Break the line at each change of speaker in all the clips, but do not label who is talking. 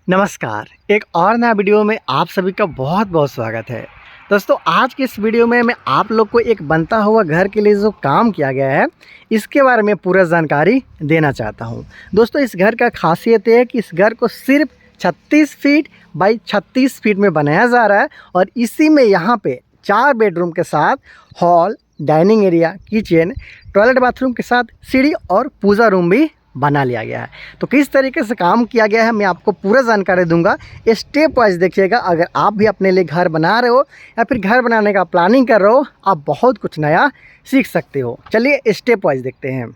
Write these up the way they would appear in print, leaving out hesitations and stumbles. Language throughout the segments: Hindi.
नमस्कार। एक और नया वीडियो में आप सभी का बहुत बहुत स्वागत है। दोस्तों, आज के इस वीडियो में मैं आप लोग को एक बनता हुआ घर के लिए जो काम किया गया है इसके बारे में पूरा जानकारी देना चाहता हूं। दोस्तों, इस घर का खासियत है कि इस घर को सिर्फ 36 फीट बाई 36 फीट में बनाया जा रहा है और इसी में यहाँ पे 4 बेडरूम के साथ hall, dining area, kitchen, toilet bathroom के साथ सीढ़ी और पूजा रूम भी बना लिया गया है। तो किस तरीके से काम किया गया है मैं आपको पूरा जानकारी दूंगा। स्टेप वाइज देखिएगा। अगर आप भी अपने लिए घर बना रहे हो या फिर घर बनाने का प्लानिंग कर रहे हो, आप बहुत कुछ नया सीख सकते हो। चलिए स्टेप वाइज देखते हैं।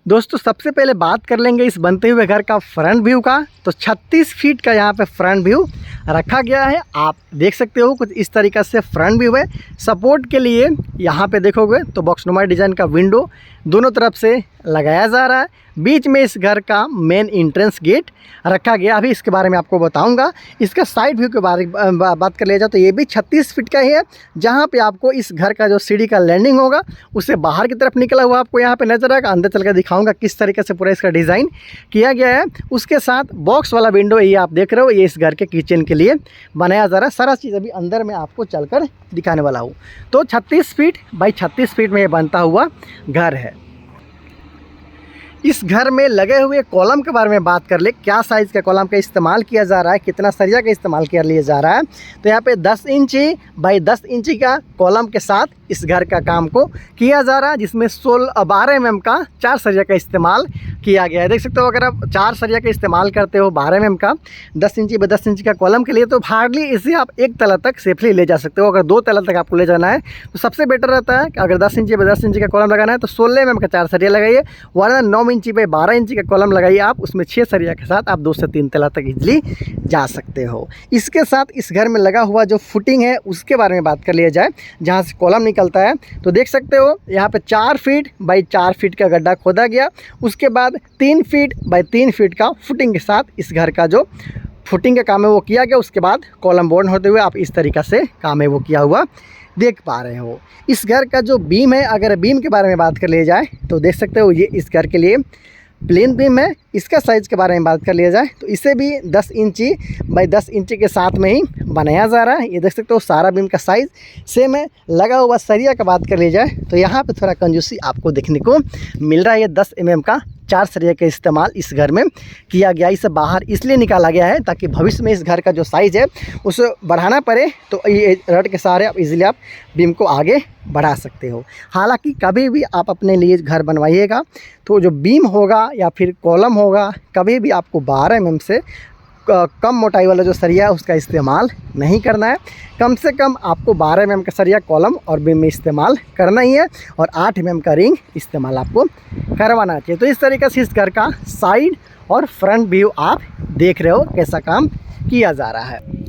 दोस्तों, सबसे पहले बात कर लेंगे इस बनते हुए घर का फ्रंट व्यू का। तो 36 फीट का यहाँ पे फ्रंट व्यू रखा गया है। आप देख सकते हो कुछ इस तरीक़े से फ्रंट व्यू है। सपोर्ट के लिए यहाँ पे देखोगे तो बॉक्स नुमा डिज़ाइन का विंडो दोनों तरफ से लगाया जा रहा है। बीच में इस घर का मेन एंट्रेंस गेट रखा गया। अभी इसके बारे में आपको बताऊंगा। इसका साइड व्यू के बारे में बात कर लिया जाए तो ये भी 36 फीट का ही है, जहां पे आपको इस घर का जो सीढ़ी का लैंडिंग होगा उससे बाहर की तरफ निकला हुआ आपको यहाँ पे नजर आएगा। अंदर चल कर दिखाऊंगा किस तरीके से पूरा इसका डिज़ाइन किया गया है। उसके साथ बॉक्स वाला विंडो ये आप देख रहे हो, ये इस घर के किचन के लिए बनाया जा रहा है। सारा चीज़ अभी अंदर में आपको चलकर दिखाने वाला हूँ। तो 36 फीट बाई 36 फीट में ये बनता हुआ घर है। इस घर में लगे हुए कॉलम के बारे में बात कर ले, क्या साइज़ का कॉलम का इस्तेमाल किया जा रहा है, कितना सरिया का इस्तेमाल कर लिया जा रहा है। तो यहाँ पे 10 इंची बाई 10 इंची का कॉलम के साथ इस घर का काम को किया जा रहा है, जिसमें 12 mm का 4 सरिया का इस्तेमाल किया गया है। देख सकते हो, अगर आप 4 सरिया का इस्तेमाल करते हो 12 mm का 10 इंची बाई 10 इंची का कॉलम के लिए, तो हार्डली इसे आप एक तला तक सेफली ले जा सकते हो। अगर 2 तला तक आपको ले जाना है तो सबसे बेटर रहता है कि अगर 10 इंची बाई 10 इंची का कॉलम लगाना है तो 16 mm का 4 सरिया लगाइए, वरना 9 इंची बाई 12 इंची का कॉलम लगाइए आप, उसमें 6 सरिया के साथ आप 2 से 3 तला तक इजली जा सकते हो। इसके साथ इस घर में लगा हुआ जो फुटिंग है उसके बारे में बात कर लिया जाए, जहाँ से कॉलम निकलता है। तो देख सकते हो यहाँ पे 4 फीट बाई 4 फीट का गड्ढा खोदा गया। उसके बाद 3 फीट बाई 3 फीट का फुटिंग के साथ इस घर का जो फुटिंग का काम है वो किया गया। उसके बाद कॉलम बोर्ड होते हुए आप इस तरीक़ा से काम है वो किया हुआ देख पा रहे हो। इस घर का जो बीम है, अगर बीम के बारे में बात कर लिया जाए तो देख सकते हो ये इस घर के लिए प्लेन बीम है। इसका साइज़ के बारे में बात कर लिया जाए तो इसे भी 10 इंची बाई 10 इंची के साथ में ही बनाया जा रहा है। ये देख सकते हो सारा बीम का साइज़ सेम है। लगा हुआ सरिया का बात कर लिया जाए तो यहाँ पे थोड़ा कंजूसी आपको देखने को मिल रहा है। ये 10 mm का 4 सरिया का इस्तेमाल इस घर में किया गया। इसे बाहर इसलिए निकाला गया है ताकि भविष्य में इस घर का जो साइज़ है उसे बढ़ाना पड़े तो ये रड के सहारे आप इजीली आप बीम को आगे बढ़ा सकते हो। हालांकि कभी भी आप अपने लिए घर बनवाइएगा तो जो बीम होगा या फिर कॉलम होगा, कभी भी आपको 12 mm से कम मोटाई वाला जो सरिया है उसका इस्तेमाल नहीं करना है। कम से कम आपको 12 mm का सरिया कॉलम और बीम में इस्तेमाल करना ही है और 8 mm का रिंग इस्तेमाल आपको करवाना चाहिए। तो इस तरीके से इस घर का साइड और फ्रंट व्यू आप देख रहे हो कैसा काम किया जा रहा है।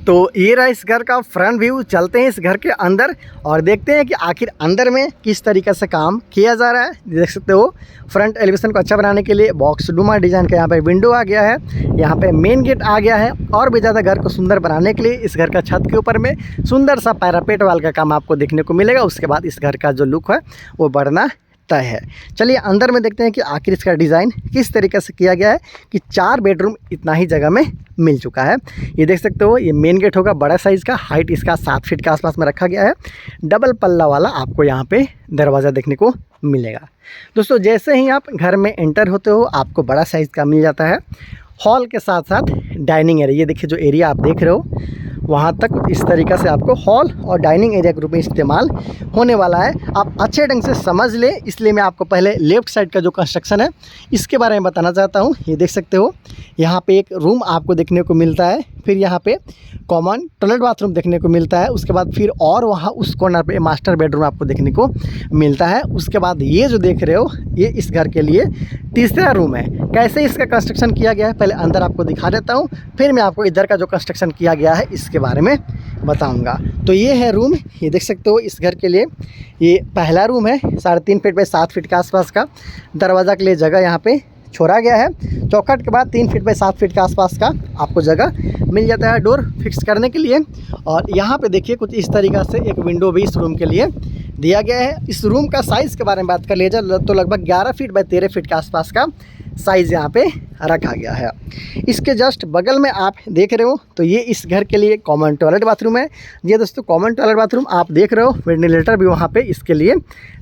तो ये रहा इस घर का फ्रंट व्यू। चलते हैं इस घर के अंदर और देखते हैं कि आखिर अंदर में किस तरीके से काम किया जा रहा है। देख सकते हो फ्रंट एलिवेशन को अच्छा बनाने के लिए बॉक्स नुमा डिज़ाइन का यहाँ पे विंडो आ गया है, यहाँ पे मेन गेट आ गया है। और भी ज़्यादा घर को सुंदर बनाने के लिए इस घर का छत के ऊपर में सुंदर सा पैरापेट वाल का काम आपको देखने को मिलेगा। उसके बाद इस घर का जो लुक है वो बढ़ना तय है। चलिए अंदर में देखते हैं कि आखिर इसका डिज़ाइन किस तरीके से किया गया है कि 4 बेडरूम इतना ही जगह में मिल चुका है। ये देख सकते हो ये मेन गेट होगा बड़ा साइज़ का, हाइट इसका 7 फीट के आसपास में रखा गया है। डबल पल्ला वाला आपको यहाँ पे दरवाज़ा देखने को मिलेगा। दोस्तों, जैसे ही आप घर में एंटर होते हो आपको बड़ा साइज़ का मिल जाता है हॉल के साथ साथ डाइनिंग एरिया। ये देखिए जो एरिया आप देख रहे हो वहाँ तक इस तरीक़ा से आपको हॉल और डाइनिंग एरिया के रूप में इस्तेमाल होने वाला है। आप अच्छे ढंग से समझ ले, इसलिए मैं आपको पहले लेफ़्ट साइड का जो कंस्ट्रक्शन है इसके बारे में बताना चाहता हूँ। ये देख सकते हो यहाँ पे एक रूम आपको देखने को मिलता है, फिर यहाँ पे कॉमन टॉयलेट बाथरूम देखने को मिलता है। उसके बाद फिर और वहाँ उस कॉर्नर पे मास्टर बेडरूम आपको देखने को मिलता है। उसके बाद ये जो देख रहे हो ये इस घर के लिए तीसरा रूम है। कैसे इसका कंस्ट्रक्शन किया गया है पहले अंदर आपको दिखा देता हूँ, फिर मैं आपको इधर का जो कंस्ट्रक्शन किया गया है इसके बारे में बताऊंगा। तो ये है रूम। ये देख सकते हो इस घर के लिए ये पहला रूम है। 3.5 फीट बाई 7 फीट के आसपास का दरवाज़ा के लिए जगह यहाँ पे छोड़ा गया है। चौखट के बाद 3 फीट बाई 7 फीट के आसपास का आपको जगह मिल जाता है डोर फिक्स करने के लिए। और यहाँ पे देखिए कुछ इस तरीक़ा से एक विंडो भी इस रूम के लिए दिया गया है। इस रूम का साइज़ के बारे में बात कर लिया जाए तो लगभग 11 फीट बाई 13 फीट के आसपास का साइज़ यहाँ पे रखा गया है। इसके जस्ट बगल में आप देख रहे हो तो ये इस घर के लिए कॉमन टॉयलेट बाथरूम है। ये दोस्तों कॉमन टॉयलेट बाथरूम आप देख रहे हो, वेंटिलेटर भी वहाँ पे इसके लिए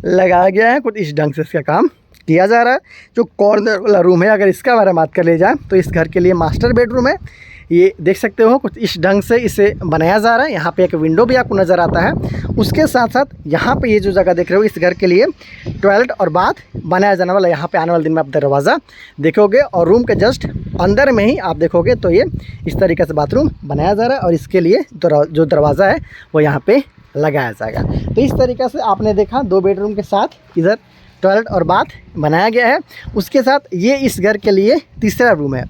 लगाया गया है। कुछ इस ढंग से इसका काम किया जा रहा है। जो कॉर्नर वाला रूम है, अगर इसका बारे में बात कर ले जाए तो इस घर के लिए मास्टर बेडरूम है। ये देख सकते हो कुछ इस ढंग से इसे बनाया जा रहा है। यहाँ पे एक विंडो भी आपको नज़र आता है। उसके साथ साथ यहाँ पे ये जो जगह देख रहे हो, इस घर के लिए टॉयलेट और बाथ बनाया जाने वाला। यहाँ पे आने वाले दिन में आप दरवाज़ा देखोगे और रूम के जस्ट अंदर में ही आप देखोगे तो ये इस तरीके से बाथरूम बनाया जा रहा है और इसके लिए जो दरवाज़ा है वो यहाँ पे लगाया जाएगा। तो इस तरीके से आपने देखा 2 बेडरूम के साथ इधर टॉयलेट और बाथ बनाया गया है। उसके साथ ये इस घर के लिए तीसरा रूम है।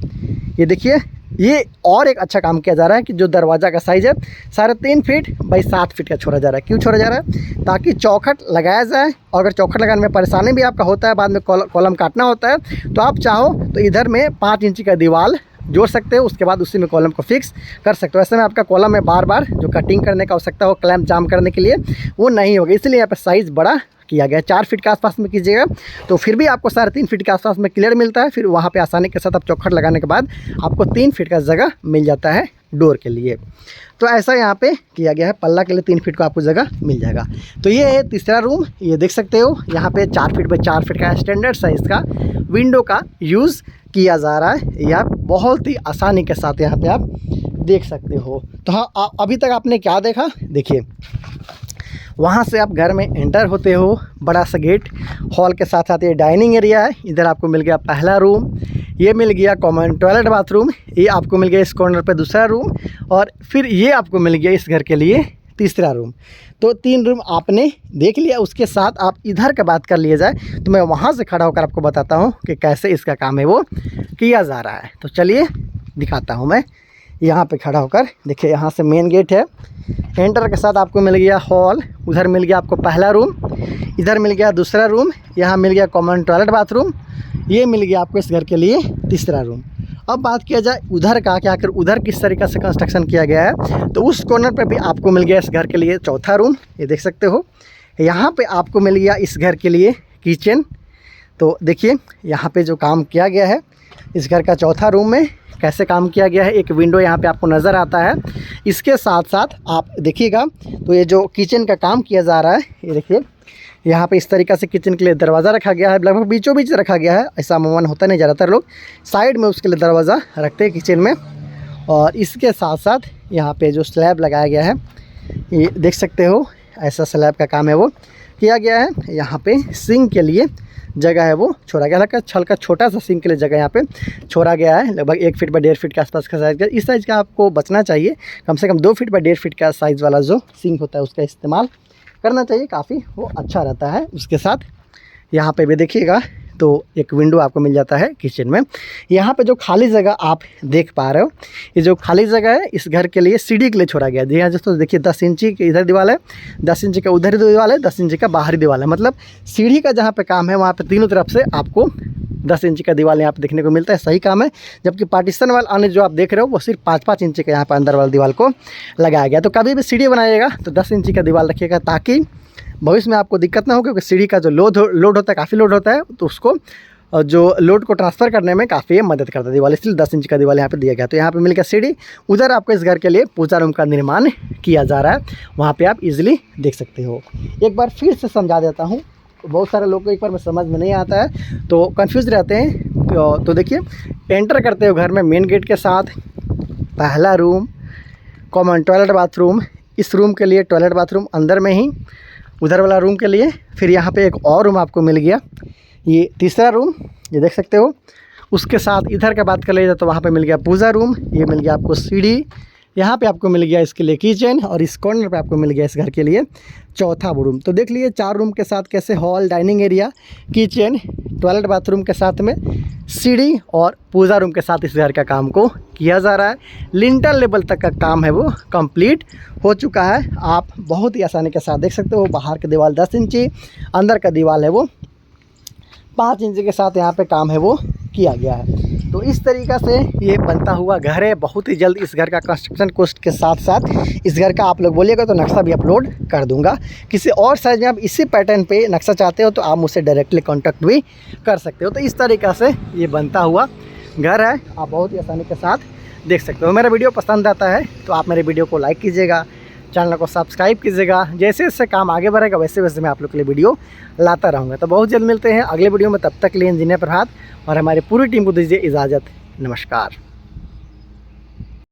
ये देखिए, ये और एक अच्छा काम किया जा रहा है कि जो दरवाज़ा का साइज़ है 3.5 फीट बाई 7 फीट का छोड़ा जा रहा है। क्यों छोड़ा जा रहा है? ताकि चौखट लगाया जाए, और अगर चौखट लगाने में परेशानी भी आपका होता है, बाद में कॉलम काटना होता है, तो आप चाहो तो इधर में 5 इंची का दीवार जोड़ सकते हो। उसके बाद उसी में कॉलम को फिक्स कर सकते हो। ऐसे में आपका कॉलम में बार बार जो कटिंग करने का आवश्यकता हो, क्लैंप जाम करने के लिए, वो नहीं होगा। इसलिए यहाँ पर साइज़ बड़ा किया गया। 4 फीट के आसपास में कीजिएगा तो फिर भी आपको 3.5 फीट के आसपास में क्लियर मिलता है। फिर वहाँ पे आसानी के साथ आप चौखट लगाने के बाद आपको 3 फीट का जगह मिल जाता है डोर के लिए। तो ऐसा यहाँ पे किया गया है। पल्ला के लिए 3 फीट का आपको जगह मिल जाएगा। तो ये है तीसरा रूम। ये देख सकते हो यहाँ पे 4 फीट बाई 4 फीट का स्टैंडर्ड साइज़ का विंडो का यूज़ किया जा रहा है। ये आप बहुत ही आसानी के साथ यहाँ पे आप देख सकते हो। तो हाँ, अभी तक आपने क्या देखा, देखिए वहाँ से आप घर में एंटर होते हो, बड़ा सा गेट, हॉल के साथ साथ ये डाइनिंग एरिया है। इधर आपको मिल गया पहला रूम, ये मिल गया कॉमन टॉयलेट बाथरूम, ये आपको मिल गया इस कॉर्नर पे दूसरा रूम, और फिर ये आपको मिल गया इस घर के लिए तीसरा रूम। तो 3 रूम आपने देख लिया। उसके साथ आप इधर का बात कर लिया जाए तो मैं वहाँ से खड़ा होकर आपको बताता हूँ कि कैसे इसका काम है वो किया जा रहा है। तो चलिए दिखाता हूँ मैं यहाँ पे खड़ा होकर। देखिए यहाँ से मेन गेट है, एंटर के साथ आपको मिल गया हॉल, उधर मिल गया आपको पहला रूम, इधर मिल गया दूसरा रूम, यहाँ मिल गया कॉमन टॉयलेट बाथरूम, ये मिल गया आपको इस घर के लिए तीसरा रूम। अब बात किया जाए उधर का, क्या आखिर उधर किस तरीके से कंस्ट्रक्शन किया गया है, तो उस कॉर्नर पे भी आपको मिल गया इस घर के लिए चौथा रूम। ये देख सकते हो यहाँ पे आपको मिल गया इस घर के लिए किचन। तो देखिए यहाँ पे जो काम किया गया है इस घर का चौथा रूम में कैसे काम किया गया है। एक विंडो यहाँ पे आपको नज़र आता है। इसके साथ साथ आप देखिएगा तो ये जो किचन का काम किया जा रहा है, ये देखिए यहाँ पे इस तरीक़े से किचन के लिए दरवाज़ा रखा गया है। लगभग बीचों बीच रखा गया है, ऐसा अमूमन होता नहीं, ज़्यादातर लोग साइड में उसके लिए दरवाज़ा रखते हैं किचन में। और इसके साथ साथ यहाँ पे जो स्लैब लगाया गया है, ये देख सकते हो ऐसा स्लैब का काम है वो किया गया है। यहाँ पे सिंक के लिए जगह है वो छोड़ा गया है, छल का छोटा सा सिंक के लिए जगह यहाँ पे छोड़ा गया है। लगभग 1 फीट बाई 1.5 फीट के आसपास का साइज़ का, इस साइज़ का आपको बचना चाहिए। कम से कम 2 फीट बाई 1.5 फीट का साइज़ वाला जो सिंक होता है उसका इस्तेमाल करना चाहिए, काफ़ी वो अच्छा रहता है। उसके साथ यहाँ पे भी देखिएगा तो एक विंडो आपको मिल जाता है किचन में। यहाँ पे जो खाली जगह आप देख पा रहे हो, ये जो खाली जगह है इस घर के लिए सीढ़ी के लिए छोड़ा गया है। जी हाँ दोस्तों, देखिए 10 इंची की इधर दीवार है, 10 इंची का उधर दीवार है, 10 इंची का बाहरी दीवार है। मतलब सीढ़ी का जहाँ पे काम है वहाँ पे तीनों तरफ से आपको 10 इंची का दीवार यहाँ पे देखने को मिलता है, सही काम है। जबकि पार्टीशन वाला आने जो आप देख रहे हो वो सिर्फ 5-5 इंची का यहाँ पर अंदर वाला दीवार को लगाया गया। तो कभी भी सीढ़ी बनाइएगा तो 10 इंची का दीवार रखिएगा ताकि भविष्य में आपको दिक्कत ना हो, क्योंकि सीढ़ी का जो लोड होता है, काफ़ी लोड होता है, तो उसको जो लोड को ट्रांसफ़र करने में काफ़ी मदद करता है दीवार, इसलिए 10 इंच का दीवार यहाँ पे दिया गया। तो यहाँ पे मिल गया सीढ़ी, उधर आपको इस घर के लिए पूजा रूम का निर्माण किया जा रहा है, वहाँ पे आप इजीली देख सकते हो। एक बार फिर से समझा देता हूँ, बहुत सारे लोगों को एक बार में समझ में नहीं आता है तो कंफ्यूज रहते हैं। तो देखिए एंटर करते हो घर में मेन गेट के साथ पहला रूम, कॉमन टॉयलेट बाथरूम, इस रूम के लिए टॉयलेट बाथरूम अंदर में ही, उधर वाला रूम के लिए फिर यहाँ पे एक और रूम आपको मिल गया, ये तीसरा रूम, ये देख सकते हो। उसके साथ इधर का बात कर लीजिए तो वहाँ पे मिल गया पूजा रूम, ये मिल गया आपको सीढ़ी, यहाँ पे आपको मिल गया इसके लिए किचन, और इस कॉर्नर पे आपको मिल गया इस घर के लिए चौथा रूम। तो देख लीजिए 4 रूम के साथ कैसे hall, dining area, kitchen, toilet bathroom के साथ में सीढ़ी और पूजा रूम के साथ इस घर का काम को किया जा रहा है। लिंटर लेवल तक का काम है वो कंप्लीट हो चुका है। आप बहुत ही आसानी के साथ देख सकते हो। बाहर की दीवार 10 इंची, अंदर का दीवार है वो 5 इंच के साथ यहाँ पे काम है वो किया गया है। तो इस तरीक़ा से ये बनता हुआ घर है। बहुत ही जल्द इस घर का कंस्ट्रक्शन कॉस्ट के साथ साथ इस घर का आप लोग बोलिएगा तो नक्शा भी अपलोड कर दूंगा। किसी और साइज़ में आप इसी पैटर्न पे नक्शा चाहते हो तो आप मुझसे डायरेक्टली कॉन्टैक्ट भी कर सकते हो। तो इस तरीक़ा से ये बनता हुआ घर है, आप बहुत ही आसानी के साथ देख सकते हो। मेरा वीडियो पसंद आता है तो आप मेरे वीडियो को लाइक कीजिएगा, चैनल को सब्सक्राइब कीजिएगा। जैसे जैसे काम आगे बढ़ेगा वैसे वैसे मैं आप लोग के लिए वीडियो लाता रहूँगा। तो बहुत जल्द मिलते हैं अगले वीडियो में, तब तक के लिए इंजीनियर प्रभात और हमारी पूरी टीम को दीजिए इजाज़त। नमस्कार।